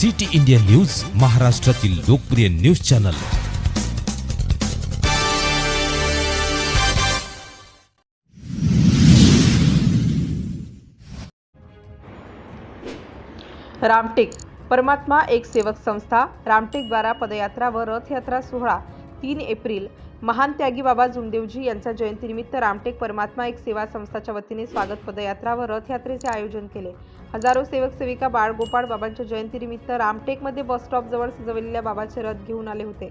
City India news, महाराष्ट्रातील लोकप्रिय news channel. Ramtek परमात्मा एक सेवक संस्था रामटेक द्वारा पदयात्रा व रथयात्रा सोहळा 3 एप्रिल महान त्यागी बाबा जुमदेवजी यांच्या जयंतीनिमित्त रामटेक परमात्मा एक सेवा संस्थाच्या वतीने स्वागत पदयात्रा व रथयात्रेचे आयोजन केले। हजारो सेवक सेविका बाळगोपाळ बाबांच्या जयंतीनिमित्त रामटेकमध्ये बस स्टॉप जवळ सजवलेल्या बाबाचे रथ घेऊन आले होते।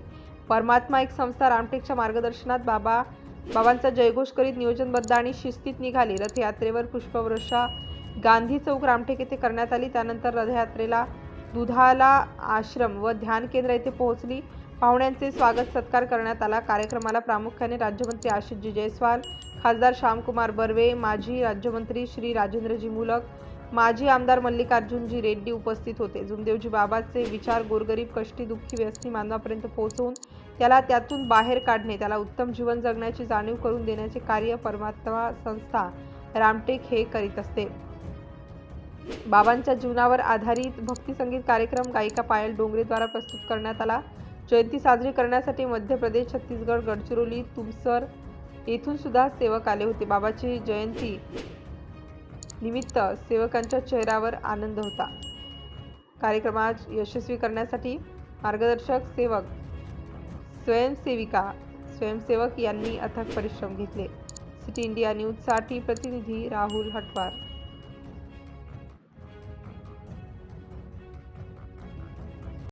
परमात्मा एक संस्था रामटेकच्या मार्गदर्शनात बाबांचा जयघोष करीत नियोजनबद्ध आणि शिस्तीत निघाली। रथयात्रेवर पुष्पवृष्टी गांधी चौक रामटेक येथे करण्यात आली। त्यानंतर रथयात्रेला दुधाला आश्रम व ध्यान केंद्र येथे पोहोचली। पाहुण्यांचे स्वागत सत्कार करण्यात आला। कार्यक्रमाला प्रामुख्याने राज्यमंत्री आशिषजी जयस्वाल, खासदार श्यामकुमार बर्वे, माजी राज्यमंत्री श्री राजेंद्रजी मुलक, माजी आमदार मल्लिकार्जुनजी रेड्डी उपस्थित होते। जुमदेवजी बाबाचे विचार गोरगरीब, कष्टी, दुःखी, व्यसनी मानवापर्यंत पोहोचवून त्याला त्यातून बाहेर काढणे, त्याला उत्तम जीवन जगण्याची जाणीव करून देण्याचे कार्य परमात्मा संस्था रामटेक हे करीत असते। बाबांच्या जीवनावर आधारित भक्ती संगीत कार्यक्रम गायिका पायल डोंगरे द्वारा प्रस्तुत करण्यात आला। जयंती साजरी करण्यासाठी मध्य प्रदेश, छत्तीसगड, गडचिरोली, तुमसर येथून सुद्धा सेवक आले होते। बाबाची जयंती निमित्त सेवकांच्या चेहऱ्यावर आनंद होता। कार्यक्रमात यशस्वी करण्यासाठी मार्गदर्शक सेवक, स्वयंसेवक यांनी अथक परिश्रम घेतले। सिटी इंडिया न्यूज साठी प्रतिनिधी राहुल हटवार।